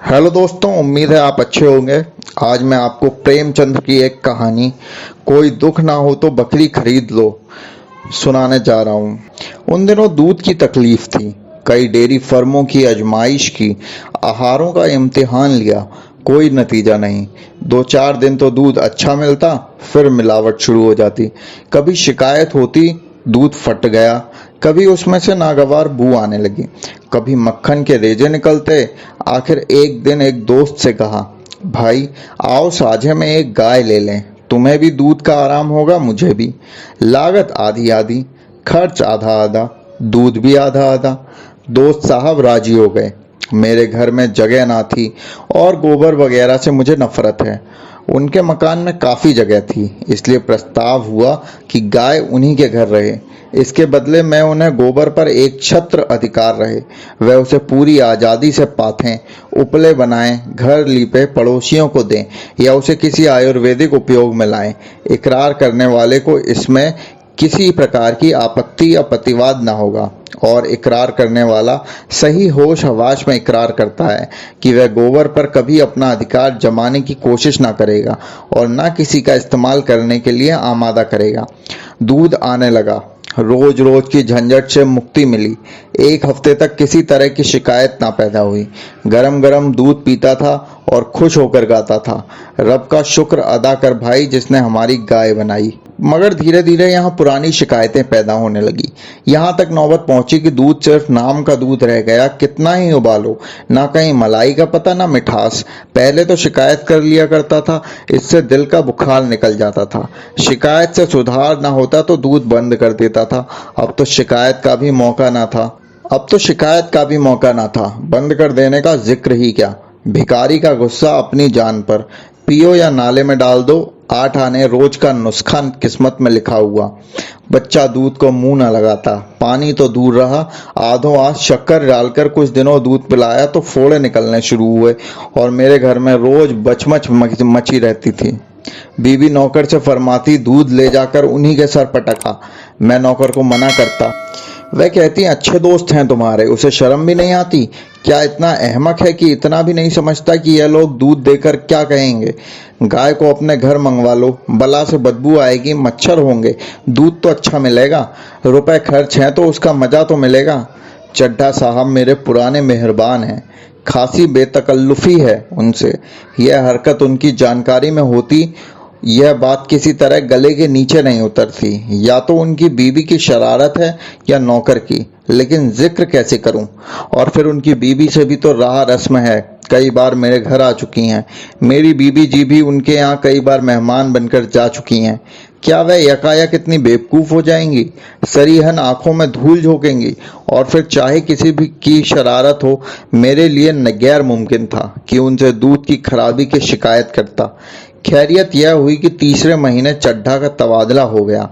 Hello दोस्तों, उम्मीद है आप अच्छे होंगे। आज मैं आपको प्रेमचंद की एक कहानी कोई दुख ना हो तो बकरी खरीद लो सुनाने जा रहा हूँ। उन दिनों दूध की तकलीफ थी। कई डेयरी फर्मों की आजमाइश की, आहारों का इम्तिहान लिया, कोई नतीजा नहीं। 2-4 दिन तो दूध अच्छा मिलता, फिर मिलावट शुरू हो जाती। कभी शिकायत होती, दूध फट गया, कभी उसमें से नागवार बू आने लगी, कभी मक्खन के रेजे निकलते। आखिर एक दिन एक दोस्त से कहा, भाई आओ साझे में एक गाय ले लें, तुम्हें भी दूध का आराम होगा, मुझे भी। लागत आधी आधी, खर्च आधा आधा, दूध भी आधा आधा। दोस्त साहब राजी हो गए। मेरे घर में जगह ना थी और गोबर वगैरह से मुझे नफरत है। उनके मकान में काफी जगह थी, इसलिए प्रस्ताव हुआ कि गाय उन्हीं के घर रहे। इसके बदले मैं उन्हें गोबर पर एक छत्र अधिकार रहे। वह उसे पूरी आजादी से पाथें, उपले बनाएं, घर लीपे, पड़ोसियों को दें या उसे किसी आयुर्वेदिक उपयोग में लाएं। इकरार करने वाले को इसमें किसी प्रकार की आपत्ति या प्रतिवाद न होगा, और इकरार करने वाला सही होश हवास में इकरार करता है कि वह गोबर पर कभी अपना अधिकार जमाने की कोशिश न करेगा और न किसी का इस्तेमाल करने के लिए आमादा करेगा। दूध आने लगा, रोज रोज की झंझट से मुक्ति मिली। एक हफ्ते तक किसी तरह की शिकायत ना पैदा हुई। गरम गरम दूध पीता था और खुश होकर गाता था, रब का शुक्र अदा कर भाई जिसने हमारी गाय बनाई। मगर धीरे धीरे यहाँ पुरानी शिकायतें पैदा होने लगी। यहाँ तक नौबत पहुंची कि दूध सिर्फ नाम का दूध रह गया। कितना ही उबालो, ना कहीं मलाई का पता ना मिठास। पहले तो शिकायत कर लिया करता था, इससे दिल का बुखार निकल जाता था। शिकायत से सुधार ना होता तो दूध बंद कर देता था। अब तो शिकायत का भी मौका ना था। बंद कर देने का जिक्र ही क्या। भिखारी का गुस्सा अपनी जान पर। पियो या नाले में डाल दो, 8 आने रोज का नुस्खा किस्मत में लिखा हुआ। बच्चा दूध को मुंह न लगाता, पानी तो दूर रहा। आधों आध शक्कर डालकर कुछ दिनों दूध पिलाया तो फोड़े निकलने शुरू हुए और मेरे घर में रोज बचमच मची रहती थी। बीवी नौकर से फरमाती, दूध ले जाकर उन्हीं के सर पटका। मैं नौकर को मना करता। वह कहती, अच्छे दोस्त हैं तुम्हारे, उसे शर्म भी नहीं आती। क्या इतना अहमक है कि इतना भी नहीं समझता कि यह लोग दूध देकर क्या कहेंगे। गाय को अपने घर मंगवा लो, बला से बदबू आएगी, मच्छर होंगे, दूध तो अच्छा मिलेगा, रुपए खर्च हैं तो उसका मजा तो मिलेगा। चड्ढा साहब मेरे पुराने मेहरबान हैं, खासी बेतकल्लुफी है उनसे। यह हरकत उनकी जानकारी में होती, यह बात किसी तरह गले के नीचे नहीं उतरती। या तो उनकी बीवी की शरारत है या नौकर की, लेकिन जिक्र कैसे करूं। और फिर उनकी बीवी से भी तो राह रस्म है, कई बार मेरे घर आ चुकी हैं। मेरी बीबी जी भी उनके यहाँ कई बार मेहमान बनकर जा चुकी हैं। क्या वह यकायक इतनी बेवकूफ हो जाएंगी, सरीहन आंखों में धूल झोंकेंगी। और फिर चाहे किसी भी की शरारत हो, मेरे लिए गैर मुमकिन था कि उनसे दूध की खराबी की शिकायत करता। खैरियत यह हुई कि तीसरे महीने चड्ढा का तबादला हो गया।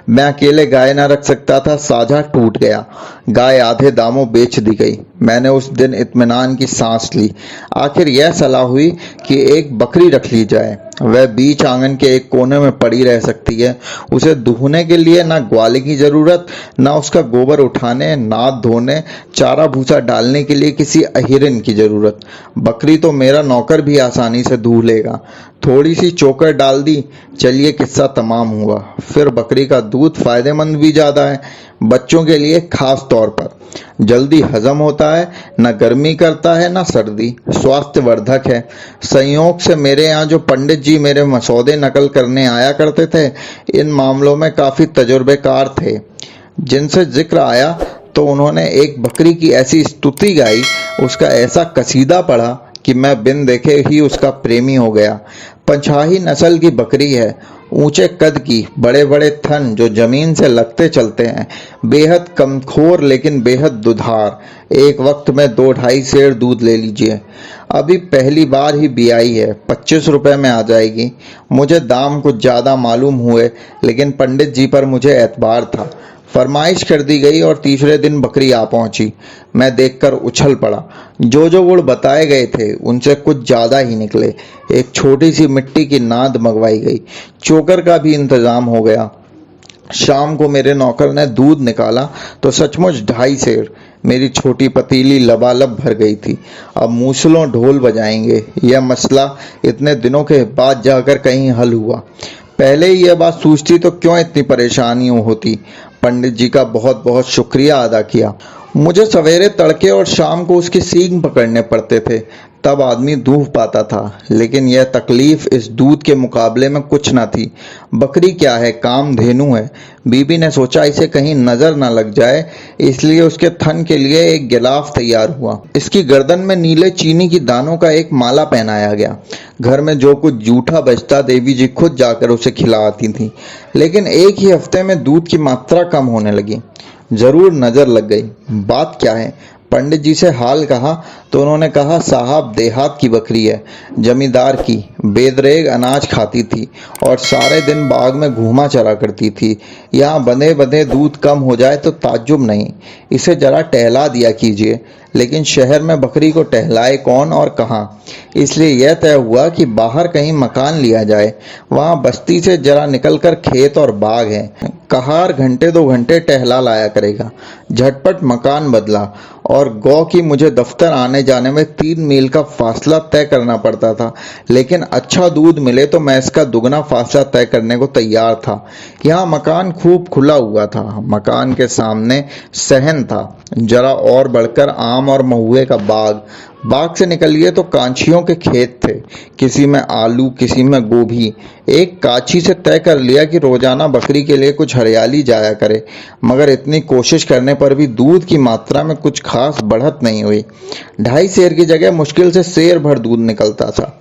मैं अकेले गाय न रख सकता था, साझा टूट गया। गाय आधे दामों बेच दी गई। मैंने उस दिन इत्मीनान की सांस ली। आखिर यह सलाह हुई कि एक बकरी रख ली जाए। वह बीच आंगन के एक कोने में पड़ी रह सकती है। उसे दूहने के लिए ना ग्वाले की जरूरत, ना उसका गोबर उठाने, नाद धोने, चारा भूसा डालने के लिए किसी अहिरन की जरूरत। बकरी तो मेरा नौकर भी आसानी से दूह लेगा। थोड़ी सी चोकर डाल दी, चलिए किस्सा तमाम हुआ। फिर बकरी का दूध फायदेमंद भी ज्यादा है, बच्चों के लिए खास तौर पर। जल्दी हजम होता है, न गर्मी करता है न सर्दी, स्वास्थ्यवर्धक है। संयोग से मेरे यहाँ जो पंडित जी मेरे मसौदे नकल करने आया करते थे, इन मामलों में काफी तजुर्बेकार थे। जिनसे जिक्र आया तो उन्होंने एक बकरी की ऐसी स्तुति गाई, उसका ऐसा कसीदा पढ़ा कि मैं बिन देखे ही उसका प्रेमी हो गया। पंछाही नस्ल की बकरी है, ऊंचे कद की, बड़े बड़े थन जो जमीन से लगते चलते हैं, बेहद कमखोर लेकिन बेहद दुधार। एक वक्त में 2-2.5 सेर दूध ले लीजिए। अभी पहली बार ही बियाई है, 25 रुपए में आ जाएगी। मुझे दाम कुछ ज्यादा मालूम हुए, लेकिन पंडित जी पर मुझे एतबार था। फरमाइश कर दी गई और तीसरे दिन बकरी आ पहुंची। मैं देखकर उछल पड़ा। जो गुण बताए गए थे उनसे कुछ ज्यादा ही निकले। एक छोटी सी मिट्टी की नाद मंगवाई गई, चोकर का भी इंतजाम हो गया। शाम को मेरे नौकर ने दूध निकाला तो सचमुच 2.5 सेर। मेरी छोटी पतीली लबालब भर गई थी। अब मूसलों ढोल बजाएंगे। यह मसला इतने दिनों के बाद जाकर कहीं हल हुआ। पहले ही यह बात सूझती तो क्यों इतनी परेशानियां होती। पंडित जी का बहुत बहुत शुक्रिया अदा किया। मुझे सवेरे तड़के और शाम को उसके सींग पकड़ने पड़ते थे, तब आदमी दूध पाता था। लेकिन यह तकलीफ इस दूध के मुकाबले में कुछ न थी। बकरी क्या है, कामधेनु है। बीबी ने सोचा इसे कहीं नजर न लग जाए, इसलिए उसके थन के लिए एक गिलाफ तैयार हुआ। इसकी गर्दन में नीले चीनी की दानों का एक माला पहनाया गया। घर में जो कुछ जूठा बचता देवी जी खुद जाकर उसे खिला आती थी। लेकिन एक ही हफ्ते में दूध की मात्रा कम होने लगी। जरूर नजर लग गई। बात क्या है? पंडित जी से हाल कहा तो उन्होंने कहा, साहब देहात की बकरी है, जमींदार की, बेदरेग अनाज खाती थी और सारे दिन बाग में घूमा चरा करती थी। यहाँ बंधे बंधे दूध कम हो जाए तो ताज्जुब नहीं, इसे जरा टहला दिया कीजिए। लेकिन शहर में बकरी को टहलाए कौन और कहाँ? इसलिए यह तय हुआ कि बाहर कहीं मकान लिया जाए। वहाँ बस्ती से जरा निकलकर खेत और बाग है। कहार घंटे 2 घंटे टहला लाया करेगा। झटपट मकान बदला और गौ की मुझे दफ्तर आने जाने में 3 मील का फासला तय करना पड़ता था। लेकिन अच्छा दूध मिले तो मैं इसका दुगना फासला तय करने को तैयार था। यहाँ मकान खूब खुला हुआ था। मकान के सामने सहन था, जरा और बढ़कर आम और महुए का बाग। बाग से निकलिए तो कांचियों के खेत थे, किसी में आलू, किसी में गोभी। एक काची से तय कर लिया कि रोजाना बकरी के लिए कुछ हरियाली जाया करे, मगर इतनी कोशिश करने पर भी दूध की मात्रा में कुछ खास बढ़त नहीं हुई। 2.5 सेर की जगह मुश्किल से सेर भर दूध निकलता था।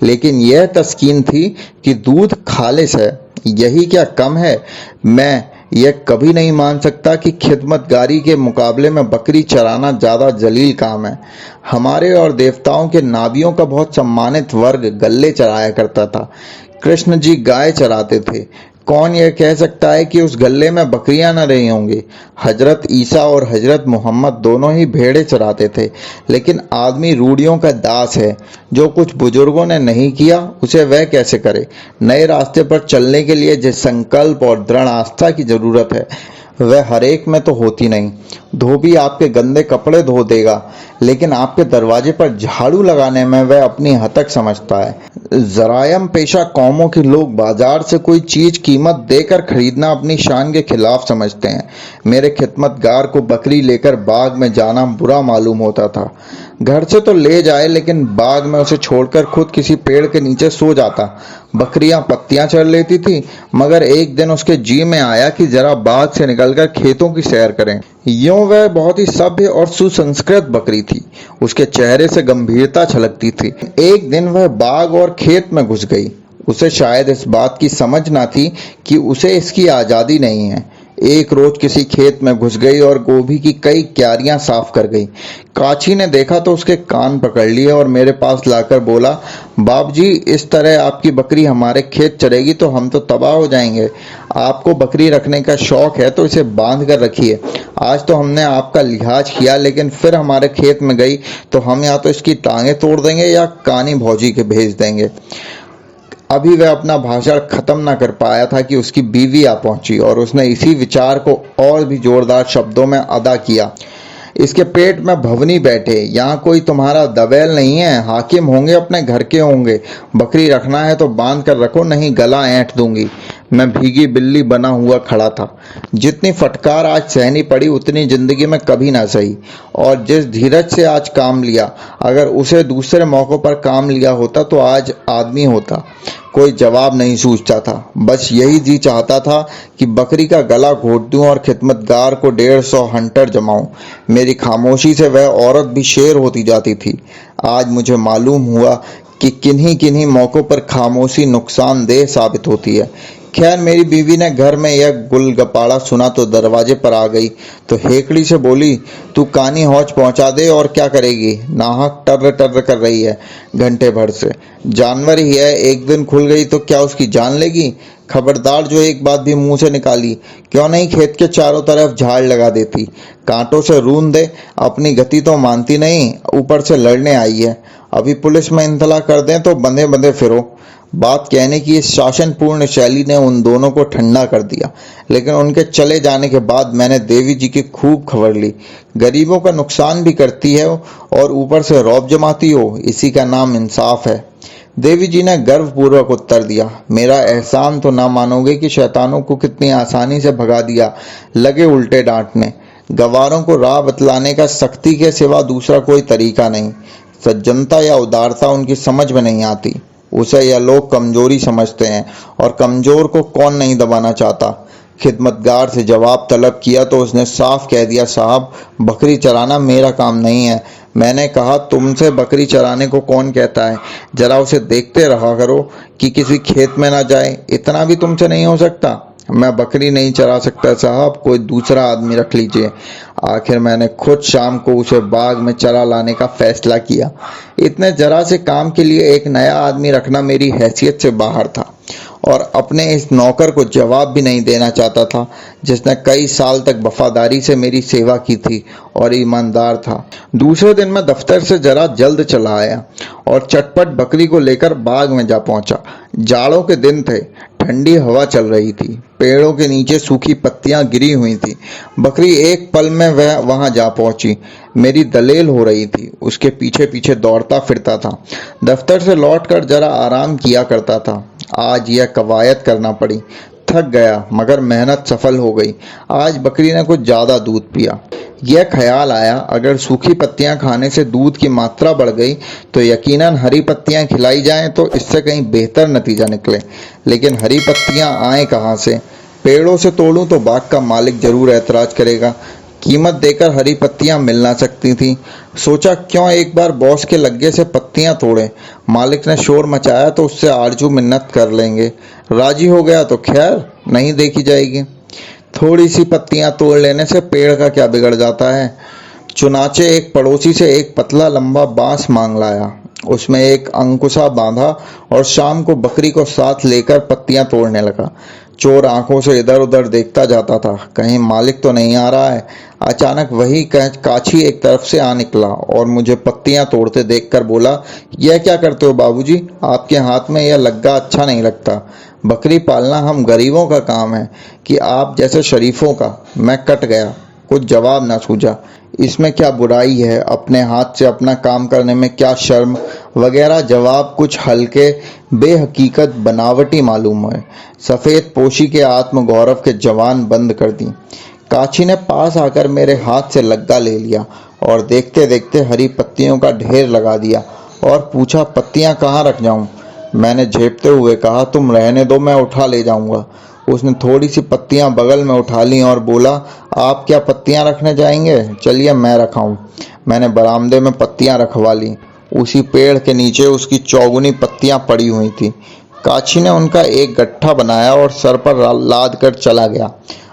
लेकिन यह तस्कीन थी कि दूध खालिस है। यही क्या कम है? मैं यह कभी नहीं मान सकता कि खिदमतगारी के मुकाबले में बकरी चराना ज्यादा जलील काम है। हमारे और देवताओं के नाबियों का बहुत सम्मानित वर्ग गल्ले चराया करता था। कृष्ण जी गाय चराते थे। कौन यह कह सकता है कि उस गल्ले में बकरियां न रही होंगी? हजरत ईसा और हजरत मोहम्मद दोनों ही भेड़े चराते थे। लेकिन आदमी रूढ़ियों का दास है। जो कुछ बुजुर्गों ने नहीं किया उसे वह कैसे करे? नए रास्ते पर चलने के लिए जिस संकल्प और दृढ़ आस्था की जरूरत है वह हरेक में तो होती नहीं। धोबी आपके गंदे कपड़े धो देगा, लेकिन आपके दरवाजे पर झाड़ू लगाने में वह अपनी हतक समझता है। जरायम पेशा कौमों के लोग बाजार से कोई चीज कीमत देकर खरीदना अपनी शान के खिलाफ समझते हैं। मेरे खिदमतगार को बकरी लेकर बाग में जाना बुरा मालूम होता था। घर से तो ले जाए, लेकिन बाग में उसे छोड़कर खुद किसी पेड़ के नीचे सो जाता। बकरियां पत्तियां चढ़ लेती थी, मगर एक दिन उसके जी में आया कि जरा बाग से निकलकर खेतों की सैर करें। यूं वह बहुत ही सभ्य और सुसंस्कृत बकरी थी। उसके चेहरे से गंभीरता छलकती थी। एक दिन वह बाग और खेत में घुस गई। उसे शायद इस बात की समझ ना थी कि उसे इसकी आजादी नहीं है। एक रोज किसी खेत में घुस गई और गोभी की कई क्यारियां साफ कर गई। काची ने देखा तो उसके कान पकड़ लिए और मेरे पास लाकर बोला, बाप जी, इस तरह आपकी बकरी हमारे खेत चरेगी तो हम तो तबाह हो जाएंगे। आपको बकरी रखने का शौक है तो इसे बांध कर रखिए। आज तो हमने आपका लिहाज किया, लेकिन फिर हमारे खेत में गई तो हम या तो इसकी टांगे तोड़ देंगे या कानी भौजी के भेज देंगे। अभी वह अपना भाषण खत्म न कर पाया था कि उसकी बीवी आ पहुंची और उसने इसी विचार को और भी जोरदार शब्दों में अदा किया। इसके पेट में भवनी बैठे, यहाँ कोई तुम्हारा दबेल नहीं है। हाकिम होंगे अपने घर के होंगे। बकरी रखना है तो बांध कर रखो, नहीं गला ऐंठ दूंगी। मैं भीगी बिल्ली बना हुआ खड़ा था। जितनी फटकार आज सहनी पड़ी उतनी जिंदगी में कभी ना सही। और जिस धीरज से आज काम लिया, अगर उसे दूसरे मौकों पर काम लिया होता तो आज आदमी होता। कोई जवाब नहीं सूझता था। बस यही जी चाहता था कि बकरी का गला घोट दूं और खिदमतगार को 150 हंटर जमाऊं। मेरी खामोशी से वह औरत भी शेर होती जाती थी। आज मुझे मालूम हुआ कि किन्हीं किन्हीं मौकों पर खामोशी नुकसानदेह साबित होती है। खैर, मेरी बीवी ने घर में यह गुलगपाड़ा सुना तो दरवाजे पर आ गई तो हेकड़ी से बोली, तू कानी हौज पहुंचा दे और क्या करेगी? नाहक टर्र टर्र कर रही है घंटे भर से। जानवर ही है, एक दिन खुल गई तो क्या उसकी जान लेगी? खबरदार जो एक बात भी मुंह से निकाली, क्यों नहीं खेत के चारों तरफ झाड़ लगा देती, कांटों से रूंद दे। अपनी गति तो मानती नहीं, ऊपर से लड़ने आई है। अभी पुलिस में इंतला कर दें तो बंधे बंधे फिरो। बात कहने की इस शासनपूर्ण शैली ने उन दोनों को ठंडा कर दिया, लेकिन उनके चले जाने के बाद मैंने देवी जी की खूब खबर ली। गरीबों का नुकसान भी करती है और ऊपर से रौब जमाती हो, इसी का नाम इंसाफ है। देवी जी ने गर्वपूर्वक उत्तर दिया, मेरा एहसान तो ना मानोगे कि शैतानों को कितनी आसानी से भगा दिया, लगे उल्टे डांटने। गवारों को राह बतलाने का सख्ती के सिवा दूसरा कोई तरीका नहीं। सज्जनता या उदारता उनकी समझ में नहीं आती। उसे यह लोग कमजोरी समझते हैं, और कमजोर को कौन नहीं दबाना चाहता। खिदमतगार से जवाब तलब किया तो उसने साफ कह दिया, साहब बकरी चराना मेरा काम नहीं है। मैंने कहा, तुमसे बकरी चराने को कौन कहता है? जरा उसे देखते रहा करो कि किसी खेत में ना जाए, इतना भी तुमसे नहीं हो सकता? मैं बकरी नहीं चरा सकता साहब, कोई दूसरा आदमी रख लीजिए। आखिर मैंने खुद शाम को उसे बाग में चरा लाने का फैसला किया। इतने जरा से काम के लिए एक नया आदमी रखना मेरी हैसियत से बाहर था, और अपने इस नौकर को जवाब भी नहीं देना चाहता था जिसने कई साल तक वफादारी से मेरी सेवा की थी और ईमानदार था। दूसरे दिन मैं दफ्तर से जरा जल्द चला आया और चटपट बकरी को लेकर बाग में जा पहुंचा। जाड़ों के दिन थे, ठंडी हवा चल रही थी, पेड़ों के नीचे सूखी पत्तियां गिरी हुई थी। बकरी एक पल में वह वहां जा पहुंची। मेरी दलेल हो रही थी, उसके पीछे पीछे दौड़ता फिरता था। दफ्तर से लौटकर जरा आराम किया करता था। आज यह कवायद करना पड़ी। थक गया, मगर मेहनत सफल हो गई। आज बकरी ने कुछ ज्यादा दूध पिया। यह ख्याल आया, अगर सूखी पत्तियां खाने से दूध की मात्रा बढ़ गई तो यकीनन हरी पत्तियां खिलाई जाएं तो इससे कहीं बेहतर नतीजा निकले। लेकिन हरी पत्तियां आए कहां से? पेड़ों से तोड़ूं तो बाग का मालिक जरूर ऐतराज करेगा। कीमत देकर हरी पत्तियां मिल ना सकती थी। सोचा, क्यों एक बार बॉस के लग्गे से पत्तियां तोड़े। मालिक ने शोर मचाया तो उससे आरजू मिन्नत कर लेंगे। राजी हो गया तो खैर नहीं देखी जाएगी। थोड़ी सी पत्तियां तोड़ लेने से पेड़ का क्या बिगड़ जाता है। चुनाचे एक पड़ोसी से एक पतला लंबा बांस मांग लाया, उसमें एक अंकुशा बांधा और शाम को बकरी को साथ लेकर पत्तियां तोड़ने लगा। चोर आंखों से इधर उधर देखता जाता था, कहीं मालिक तो नहीं आ रहा है। अचानक वही काछी एक तरफ से आ निकला और मुझे पत्तियां तोड़ते देखकर बोला, यह क्या करते हो बाबूजी? आपके हाथ में यह लग्गा अच्छा नहीं लगता। बकरी पालना हम गरीबों का काम है कि आप जैसे शरीफों का। मैं कट गया, कुछ जवाब न सूझा। इसमें क्या बुराई है, अपने हाथ से अपना काम करने में क्या शर्म, वगैरह जवाब कुछ हल्के बेहकीकत बनावटी मालूम हुए। सफेद पोशी के आत्मगौरव के जवान बंद कर दी। काची ने पास आकर मेरे हाथ से लग्गा ले लिया और देखते देखते हरी पत्तियों का ढेर लगा दिया और पूछा, पत्तियां कहाँ रख जाऊं? मैंने झेपते हुए कहा, तुम रहने दो, मैं उठा ले जाऊंगा। उसने थोड़ी सी पत्तियां बगल में उठा ली और बोला, आप क्या पत्तियां रखने जाएंगे? चलिए मैं रखाऊं। मैंने बरामदे में पत्तियां रखवा ली। उसी पेड़ के नीचे उसकी चौगुनी पत्तियां पड़ी हुई थी। काची ने उनका एक गट्ठा बनाया और सर पर लाद कर चला गया।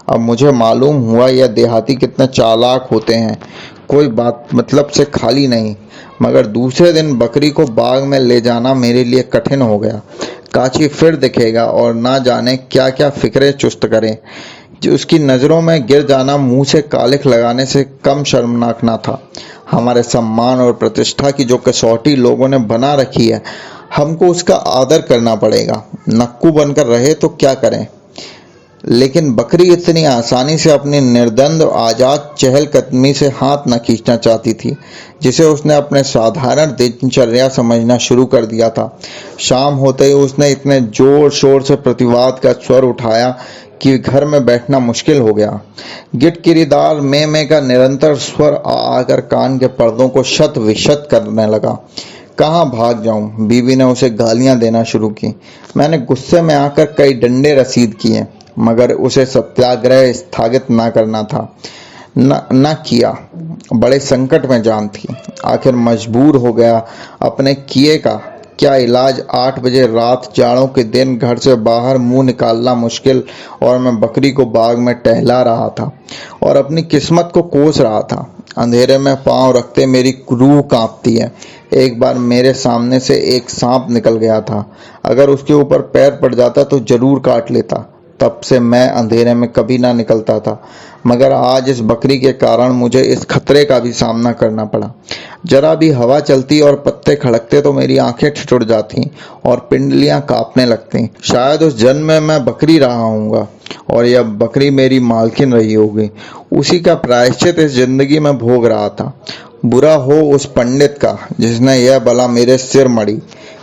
अब मुझे मालूम हुआ यह देहाती कितने चालाक होते हैं, कोई बात मतलब से खाली नहीं। मगर दूसरे दिन बकरी को बाग में ले जाना मेरे लिए कठिन हो गया। काची फिर दिखेगा और ना जाने क्या क्या फिक्रे चुस्त करे। जो उसकी नज़रों में गिर जाना मुंह से कालिख लगाने से कम शर्मनाक ना था। हमारे सम्मान और प्रतिष्ठा की जो कसौटी लोगों ने बना रखी है, हमको उसका आदर करना पड़ेगा। नक्कू बनकर रहे तो क्या करें। लेकिन बकरी इतनी आसानी से अपनी निर्द्वंद आजाद चहलकदमी से हाथ न खींचना चाहती थी, जिसे उसने अपने साधारण दिनचर्या समझना शुरू कर दिया था। शाम होते ही उसने इतने जोर शोर से प्रतिवाद का स्वर उठाया कि घर में बैठना मुश्किल हो गया। गिटकिरीदार में का निरंतर स्वर आकर कान के पर्दों को शत विशत करने लगा। कहाँ भाग जाऊं? बीवी ने उसे गालियां देना शुरू की। मैंने गुस्से में आकर कई डंडे रसीद किए, मगर उसे सत्याग्रह स्थगित न करना था। न किया। बड़े संकट में जान थी। आखिर मजबूर हो गया। अपने किए का क्या इलाज। 8 बजे रात, जाड़ों के दिन, घर से बाहर मुंह निकालना मुश्किल, और मैं बकरी को बाग में टहला रहा था और अपनी किस्मत को कोस रहा था। अंधेरे में पांव रखते मेरी रूह कांपती है। एक बार मेरे सामने से एक सांप निकल गया था। अगर उसके ऊपर पैर पड़ जाता तो जरूर काट लेता। तब से मैं अंधेरे में कभी ना निकलता था, मगर आज इस बकरी के कारण मुझे इस खतरे का भी सामना करना पड़ा। जरा भी हवा चलती और पत्ते खड़कते तो मेरी आंखें ठिठुर जाती और पिंडलियां कांपने लगती। शायद उस जन्म में मैं बकरी रहा हूँगा और यह बकरी मेरी मालकिन रही होगी। उसी का प्रायश्चित इस जिंदगी में भोग रहा था। बुरा हो उस पंडित का जिसने यह बला मेरे सिर मढ़ी।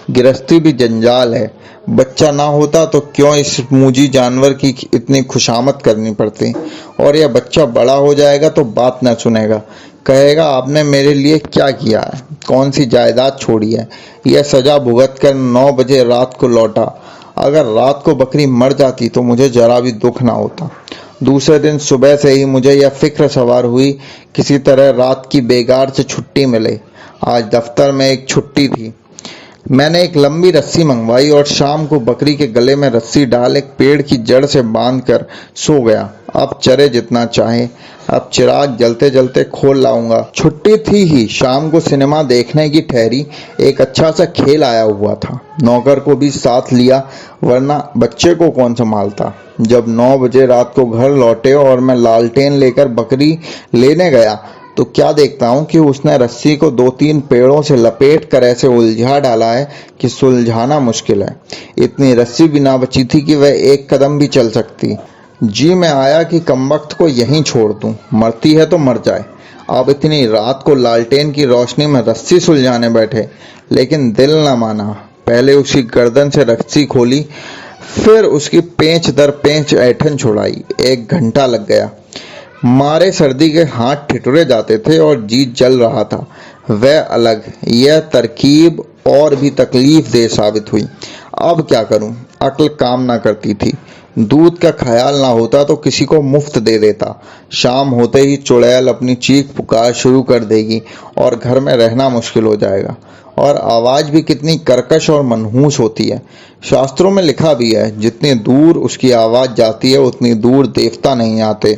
गृहस्थी भी जंजाल है। बच्चा ना होता तो क्यों इस मूजी जानवर की इतनी खुशामद करनी पड़ती। और यह बच्चा बड़ा हो जाएगा तो बात न सुनेगा, कहेगा आपने मेरे लिए क्या किया है, कौन सी जायदाद छोड़ी है। यह सजा भुगत कर 9 बजे रात को लौटा। अगर रात को बकरी मर जाती तो मुझे जरा भी दुख ना होता। दूसरे दिन सुबह से ही मुझे यह फिक्र सवार हुई, किसी तरह रात की बेगार से छुट्टी मिले। आज दफ्तर में एक छुट्टी थी। मैंने एक लंबी रस्सी मंगवाई और शाम को बकरी के गले में रस्सी डाल एक पेड़ की जड़ से बांधकर सो गया। अब चरे जितना चाहे, अब चिराग जलते जलते खोल लाऊंगा। छुट्टी थी ही, शाम को सिनेमा देखने की ठहरी। एक अच्छा सा खेल आया हुआ था। नौकर को भी साथ लिया, वरना बच्चे को कौन संभालता। जब 9 बजे रात को घर लौटे और मैं लालटेन लेकर बकरी लेने गया तो क्या देखता हूँ कि उसने रस्सी को 2-3 पेड़ों से लपेट कर ऐसे उलझा डाला है कि सुलझाना मुश्किल है। इतनी रस्सी भी ना बची थी कि वह एक कदम भी चल सकती। जी में आया कि कमबख्त को यहीं छोड़ दूं, मरती है तो मर जाए। अब इतनी रात को लालटेन की रोशनी में रस्सी सुलझाने बैठे, लेकिन दिल न माना। पहले उसकी गर्दन से रस्सी खोली, फिर उसकी पेंच दर पेंच ऐंठन छुड़ाई। 1 घंटा लग गया। मारे सर्दी के हाथ ठिठुरे जाते थे और जी जल रहा था। वह अलग, यह तरकीब और भी तकलीफ दे साबित हुई। अब क्या करूं? अक्ल काम ना करती थी। दूध का ख्याल ना होता तो किसी को मुफ्त दे देता। शाम होते ही चुड़ैल अपनी चीख पुकार शुरू कर देगी और घर में रहना मुश्किल हो जाएगा। और आवाज भी कितनी कर्कश और मनहूस होती है। शास्त्रों में लिखा भी है, जितनी दूर उसकी आवाज जाती है उतनी दूर देवता नहीं आते।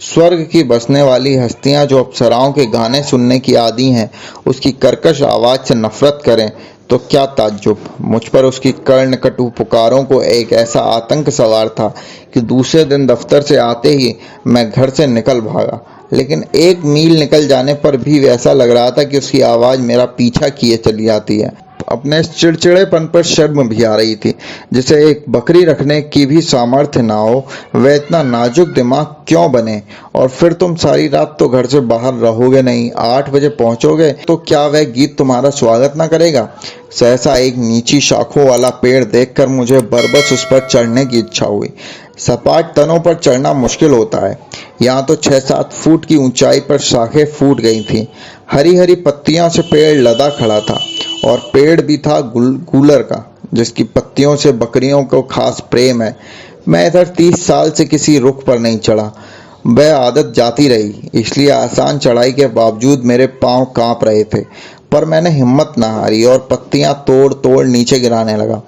स्वर्ग की बसने वाली हस्तियां जो अप्सराओं के गाने सुनने की आदी हैं, उसकी कर्कश आवाज से नफरत करें तो क्या ताज्जुब। मुझ पर उसकी कर्ण कटु पुकारों को एक ऐसा आतंक सवार था कि दूसरे दिन दफ्तर से आते ही मैं घर से निकल भागा। लेकिन 1 मील निकल जाने पर भी वैसा लग रहा था कि उसकी आवाज मेरा पीछा किए चली जाती है। अपने चिड़चिड़ेपन पर शर्म भी आ रही थी। जिसे एक बकरी रखने की भी सामर्थ्य ना हो, वह इतना नाजुक दिमाग क्यों बने। और फिर तुम सारी रात तो घर से बाहर रहोगे नहीं, 8 बजे पहुंचोगे तो क्या वह गीत तुम्हारा स्वागत ना करेगा। सहसा एक नीची शाखों वाला पेड़ देखकर मुझे बरबस उस पर चढ़ने की इच्छा हुई। सपाट तनों पर चढ़ना मुश्किल होता है। यहाँ तो 6-7 फुट की ऊंचाई पर शाखें फूट गई थी। हरी हरी पत्तियों से पेड़ लदा खड़ा था और पेड़ भी था गूलर का, जिसकी पत्तियों से बकरियों को खास प्रेम है। मैं इधर 30 साल से किसी रुख पर नहीं चढ़ा। वह आदत जाती रही, इसलिए आसान चढ़ाई के बावजूद मेरे पांव कांप रहे थे। पर मैंने हिम्मत न हारी और पत्तियां तोड़ तोड़ नीचे गिराने लगा।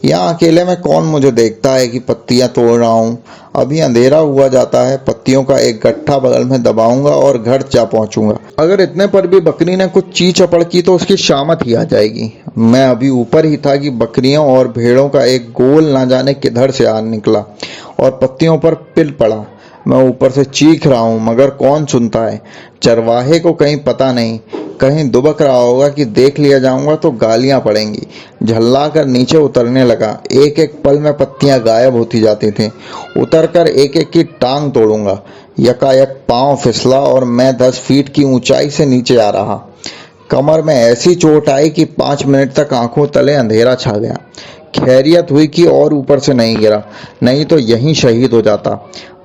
यहाँ अकेले में कौन मुझे देखता है कि पत्तियां तोड़ रहा हूँ। अभी अंधेरा हुआ जाता है। पत्तियों का एक गट्ठा बगल में दबाऊंगा और घर जा पहुंचूंगा। अगर इतने पर भी बकरी ने कुछ ची चपड़ की तो उसकी शामत ही आ जाएगी। मैं अभी ऊपर ही था कि बकरियों और भेड़ों का एक गोल ना जाने किधर से आ निकला और पत्तियों पर पिल पड़ा। मैं ऊपर से चीख रहा हूँ, मगर कौन सुनता है। चरवाहे को कहीं पता नहीं, कहीं दुबक रहा होगा कि देख लिया जाऊंगा तो गालियां पड़ेंगी। झल्ला कर नीचे उतरने लगा। एक एक पल में पत्तियां गायब होती जाती थीं। उतरकर एक एक की टांग तोड़ूंगा। यकायक पांव फिसला और मैं 10 फीट की ऊंचाई से नीचे आ रहा। कमर में ऐसी चोट आई कि 5 मिनट तक आंखों तले अंधेरा छा गया। खैरियत हुई कि और ऊपर से नहीं गिरा, नहीं तो यहीं शहीद हो जाता।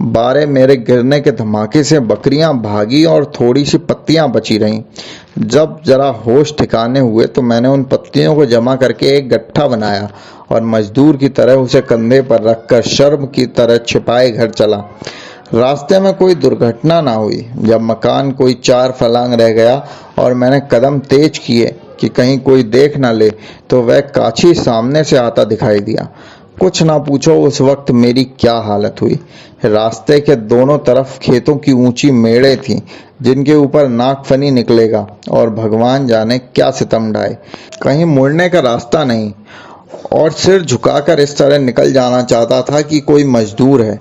बारे मेरे गिरने के धमाके से बकरियां भागी और थोड़ी सी पत्तियां बची रहीं। जब जरा होश ठिकाने हुए तो मैंने उन पत्तियों को जमा करके एक गट्ठा बनाया और मजदूर की तरह उसे कंधे पर रखकर शर्म की तरह छिपाए घर चला। रास्ते में कोई दुर्घटना ना हुई। जब मकान कोई 4 फलांग रह गया और मैंने कदम तेज किए कि कहीं कोई देख ना ले, तो वह काछी सामने से आता दिखाई दिया। कुछ ना पूछो उस वक्त मेरी क्या हालत हुई। रास्ते के दोनों तरफ खेतों की ऊंची मेड़ें थीं, जिनके ऊपर नागफनी निकलेगा और भगवान जाने क्या सितम ढाए। कहीं मुड़ने का रास्ता नहीं और सिर झुकाकर इस तरह निकल जाना चाहता था कि कोई मजदूर है।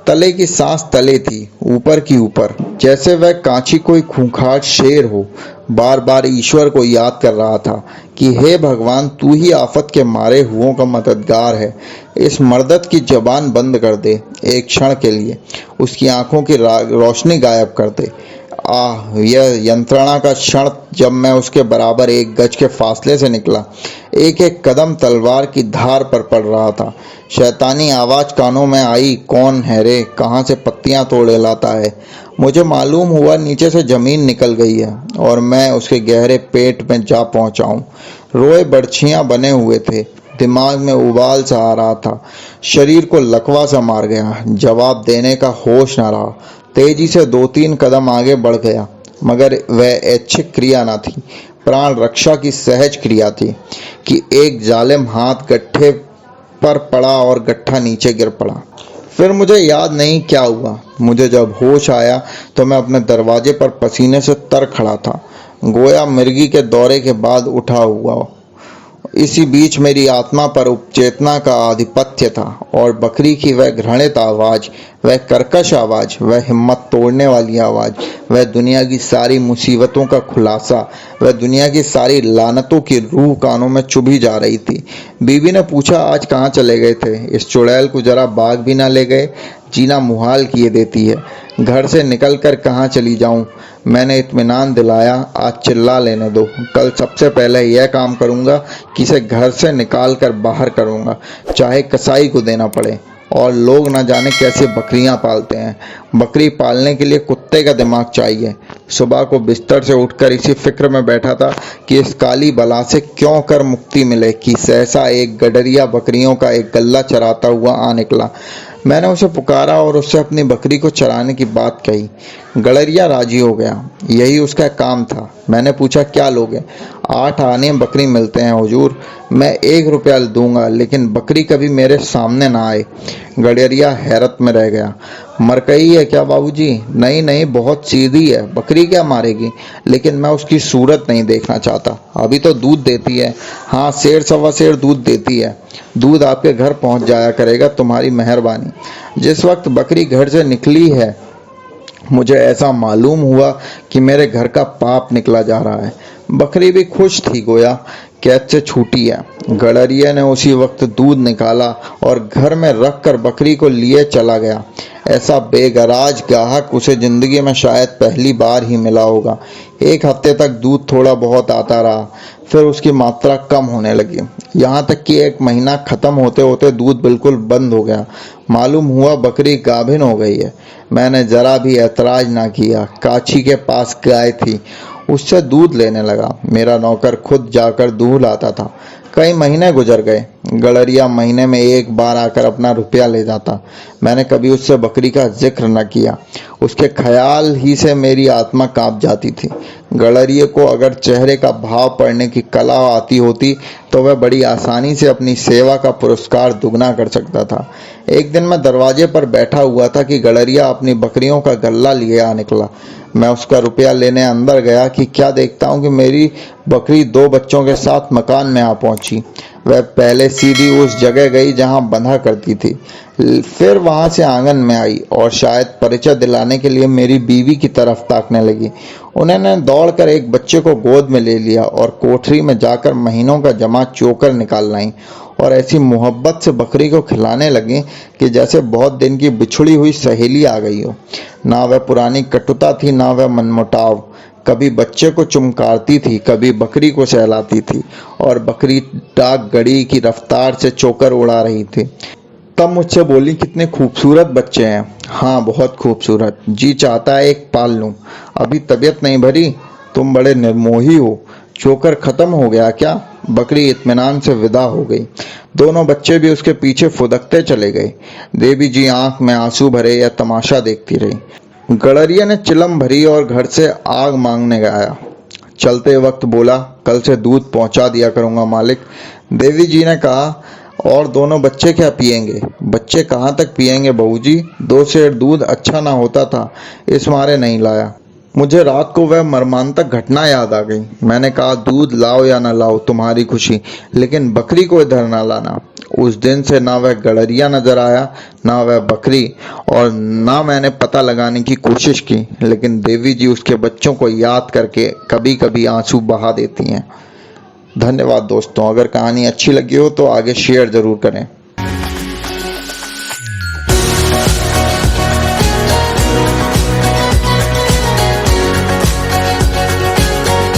तले की सांस तले थी, ऊपर की ऊपर, जैसे वह कांची कोई खूंखार शेर हो। बार बार ईश्वर को याद कर रहा था कि हे भगवान, तू ही आफत के मारे हुओं का मददगार है। इस मर्दत की जबान बंद कर दे एक क्षण के लिए, उसकी आंखों की रोशनी गायब कर दे। आह, यह यंत्रणा का क्षण जब मैं उसके बराबर 1 गज के फासले से निकला। एक एक कदम तलवार की धार पर पड़ रहा था। शैतानी आवाज कानों में आई, कौन है रे, कहाँ से पत्तियां तोड़े लाता है। मुझे मालूम हुआ नीचे से जमीन निकल गई है और मैं उसके गहरे पेट में जा पहुंचा हूं। रोए बरछियां बने हुए थे, दिमाग में उबाल सा आ रहा था, शरीर को लकवा सा मार गया। जवाब देने का होश न रहा। तेजी से 2-3 कदम आगे बढ़ गया, मगर वह ऐच्छिक क्रिया न थी, प्राण रक्षा की सहज क्रिया थी कि एक जालिम हाथ गट्ठे पर पड़ा और गट्ठा नीचे गिर पड़ा। फिर मुझे याद नहीं क्या हुआ। मुझे जब होश आया तो मैं अपने दरवाजे पर पसीने से तर खड़ा था, गोया मिर्गी के दौरे के बाद उठा हुआ। इसी बीच मेरी आत्मा पर उपचेतना का आधिपत्य था और बकरी की वह घृणित आवाज, वह कर्कश आवाज, वह हिम्मत तोड़ने वाली आवाज, वह दुनिया की सारी मुसीबतों का खुलासा, वह दुनिया की सारी लानतों की रूह कानों में चुभी जा रही थी। बीबी ने पूछा, आज कहाँ चले गए थे? इस चुड़ैल को जरा बाग भी ना ले गए? जीना मुहाल किए देती है। घर से निकल कर कहाँ चली जाऊं? मैंने इत्मीनान दिलाया, आज चिल्ला लेने दो, कल सबसे पहले यह काम करूंगा कि इसे घर से निकाल कर बाहर करूंगा, चाहे कसाई को देना पड़े। और लोग न जाने कैसे बकरियां पालते हैं। बकरी पालने के लिए कुत्ते का दिमाग चाहिए। सुबह को बिस्तर से उठकर इसी फिक्र में बैठा था कि इस काली बला से क्यों कर मुक्ति मिले कि सहसा एक गडरिया बकरियों का एक गल्ला चराता हुआ आ निकला। मैंने उसे पुकारा और उससे अपनी बकरी को चराने की बात कही। गडरिया राजी हो गया, यही उसका काम था। मैंने पूछा, क्या लोगे? 8 आने बकरी मिलते हैं हुजूर। मैं 1 रुपया दूंगा, लेकिन बकरी कभी मेरे सामने ना आए। गडरिया हैरत में रह गया। मरकई है क्या बाबूजी? नहीं नहीं, बहुत सीधी है, बकरी क्या मारेगी, लेकिन मैं उसकी सूरत नहीं देखना चाहता। अभी तो दूध देती है। हाँ, 1.5 सवा सेर दूध देती है। दूध आपके घर पहुंच जाया करेगा, तुम्हारी मेहरबानी। जिस वक्त बकरी घर से निकली है, मुझे ऐसा मालूम हुआ कि मेरे घर का पाप निकला जा रहा है। बकरी भी खुश थी, गोया कैद से छूटी है। गडरिया ने उसी वक्त दूध निकाला और घर में रख कर बकरी को लिए चला गया। ऐसा बेगराज ग्राहक उसे जिंदगी में शायद पहली बार ही मिला होगा। 1 हफ्ते तक दूध थोड़ा बहुत आता रहा, फिर उसकी मात्रा कम होने लगी, यहाँ तक कि 1 महीना खत्म होते होते दूध बिल्कुल बंद हो गया। मालूम हुआ बकरी गाभिन हो गई है। मैंने जरा भी ऐतराज ना किया। काछी के पास गाय थी, उससे दूध लेने लगा। मेरा नौकर खुद जाकर दूध लाता था। कई महीने गुजर गए। गडरिया महीने में 1 बार आकर अपना रुपया ले जाता। मैंने कभी उससे बकरी का जिक्र न किया। उसके ख्याल ही से मेरी आत्मा कांप जाती थी। गडरिया को अगर चेहरे का भाव पढ़ने की कला आती होती तो वह बड़ी आसानी से अपनी सेवा का पुरस्कार दुगना कर सकता था। एक दिन मैं दरवाजे पर बैठा हुआ था कि गडरिया अपनी बकरियों का गल्ला लिए आ निकला। मैं उसका रुपया लेने अंदर गया कि क्या देखता हूँ कि मेरी बकरी 2 बच्चों के साथ मकान में आ पहुंची। वह पहले सीधी उस जगह गई जहां बंधा करती थी, फिर वहां से आंगन में आई और शायद परिचय दिलाने के लिए मेरी बीवी की तरफ ताकने लगी। उन्होंने दौड़कर एक बच्चे को गोद में ले लिया और कोठरी में जाकर महीनों का जमा चोकर निकाल लाई और ऐसी मोहब्बत से बकरी को खिलाने लगी कि जैसे बहुत दिन की बिछुड़ी हुई सहेली आ गई हो। ना वह पुरानी कटुता थी, ना वह मनमुटाव। कभी बच्चे को चुमकारती थी, कभी बकरी को सहलाती थी और बकरी डाक गड़ी की रफ्तार से चोकर उड़ा रही थी। तब मुझसे बोली, कितने खूबसूरत बच्चे हैं। हाँ, बहुत खूबसूरत। जी चाहता है एक पाल लूं। अभी तबीयत नहीं भरी? तुम बड़े निर्मोही हो। चोकर खत्म हो गया क्या? बकरी इत्मीनान से विदा हो गई। दोनों बच्चे भी उसके पीछे फुदकते चले गए। देवी जी आंख में आंसू भरे यह तमाशा देखती रही। गडरिया ने चिलम भरी और घर से आग मांगने गया। चलते वक्त बोला, कल से दूध पहुंचा दिया करूंगा मालिक। देवी जी ने कहा, और दोनों बच्चे क्या पिएंगे? बच्चे कहाँ तक पिएंगे बहू जी? 2 सेर दूध अच्छा ना होता था, इस मारे नहीं लाया। मुझे रात को वह मर्मांतक घटना याद आ गई। मैंने कहा, दूध लाओ या न लाओ तुम्हारी खुशी, लेकिन बकरी को इधर न लाना। उस दिन से ना वह गड़रिया नजर आया, ना वह बकरी, और ना मैंने पता लगाने की कोशिश की। लेकिन देवी जी उसके बच्चों को याद करके कभी कभी आंसू बहा देती हैं। धन्यवाद दोस्तों। अगर कहानी अच्छी लगी हो तो आगे शेयर जरूर करें।